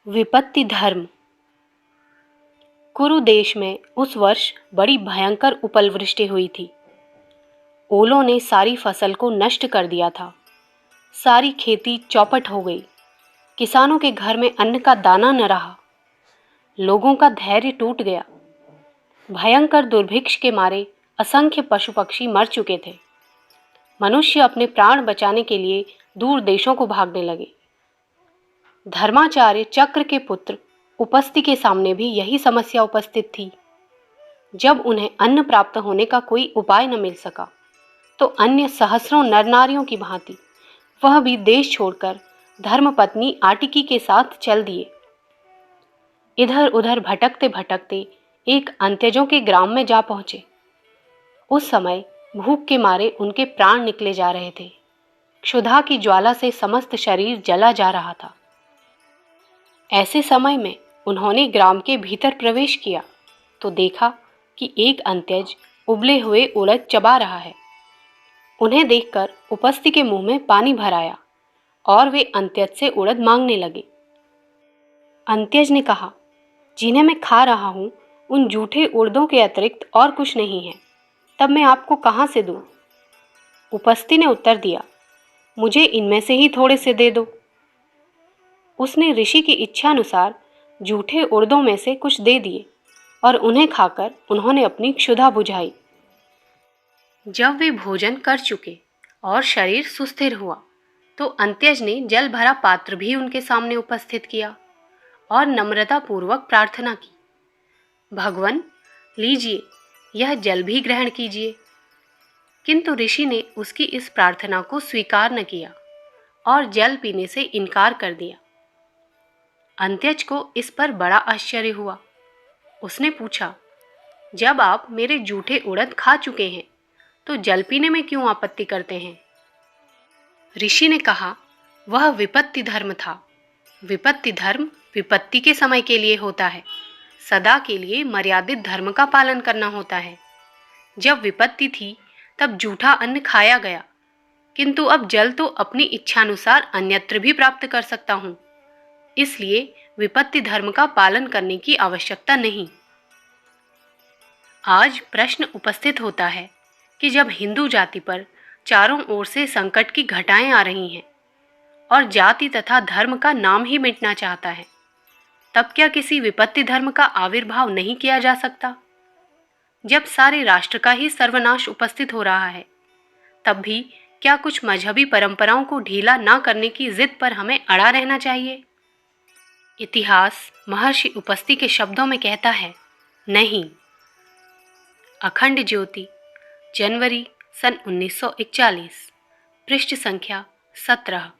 विपत्ति धर्म। कुरु देश में उस वर्ष बड़ी भयंकर उपलवृष्टि हुई थी। ओलों ने सारी फसल को नष्ट कर दिया था। सारी खेती चौपट हो गई। किसानों के घर में अन्न का दाना न रहा। लोगों का धैर्य टूट गया। भयंकर दुर्भिक्ष के मारे असंख्य पशु पक्षी मर चुके थे। मनुष्य अपने प्राण बचाने के लिए दूर देशों को भागने लगे। धर्माचार्य चक्र के पुत्र उपस्ति के सामने भी यही समस्या उपस्थित थी। जब उन्हें अन्न प्राप्त होने का कोई उपाय न मिल सका तो अन्य सहस्रों नर नारियों की भांति वह भी देश छोड़कर धर्मपत्नी आटिकी के साथ चल दिए। इधर उधर भटकते भटकते एक अंत्यजों के ग्राम में जा पहुंचे। उस समय भूख के मारे उनके प्राण निकले जा रहे थे। क्षुधा की ज्वाला से समस्त शरीर जला जा रहा था। ऐसे समय में उन्होंने ग्राम के भीतर प्रवेश किया तो देखा कि एक अंत्यज उबले हुए उड़द चबा रहा है। उन्हें देखकर उपस्ति के मुंह में पानी भर आया और वे अंत्यज से उड़द मांगने लगे। अंत्यज ने कहा, जिन्हें मैं खा रहा हूं उन जूठे उड़दों के अतिरिक्त और कुछ नहीं है, तब मैं आपको कहां से दूं? उपस्ति ने उत्तर दिया, मुझे इनमें से ही थोड़े से दे दो। उसने ऋषि की इच्छा अनुसार जूठे उड़दों में से कुछ दे दिए और उन्हें खाकर उन्होंने अपनी क्षुधा बुझाई। जब वे भोजन कर चुके और शरीर सुस्थिर हुआ तो अंत्यज ने जल भरा पात्र भी उनके सामने उपस्थित किया और नम्रता पूर्वक प्रार्थना की, भगवन लीजिए, यह जल भी ग्रहण कीजिए। किंतु ऋषि ने उसकी इस प्रार्थना को स्वीकार न किया और जल पीने से इनकार कर दिया। अंत्यज को इस पर बड़ा आश्चर्य हुआ। उसने पूछा, जब आप मेरे जूठे उड़द खा चुके हैं तो जल पीने में क्यों आपत्ति करते हैं? ऋषि ने कहा, वह विपत्ति धर्म था। विपत्ति धर्म विपत्ति के समय के लिए होता है। सदा के लिए मर्यादित धर्म का पालन करना होता है। जब विपत्ति थी तब जूठा अन्न खाया गया, किंतु अब जल तो अपनी इच्छानुसार अन्यत्र भी प्राप्त कर सकता हूँ। इसलिए विपत्ति धर्म का पालन करने की आवश्यकता नहीं। आज प्रश्न उपस्थित होता है कि जब हिंदू जाति पर चारों ओर से संकट की घटाएं आ रही हैं और जाति तथा धर्म का नाम ही मिटना चाहता है, तब क्या किसी विपत्ति धर्म का आविर्भाव नहीं किया जा सकता? जब सारे राष्ट्र का ही सर्वनाश उपस्थित हो रहा है, तब भी क्या कुछ मजहबी परंपराओं को ढीला ना करने की जिद पर हमें अड़ा रहना चाहिए? इतिहास महर्षि उपस्ति के शब्दों में कहता है, नहीं। अखंड ज्योति, जनवरी सन 1941, पृष्ठ संख्या 17।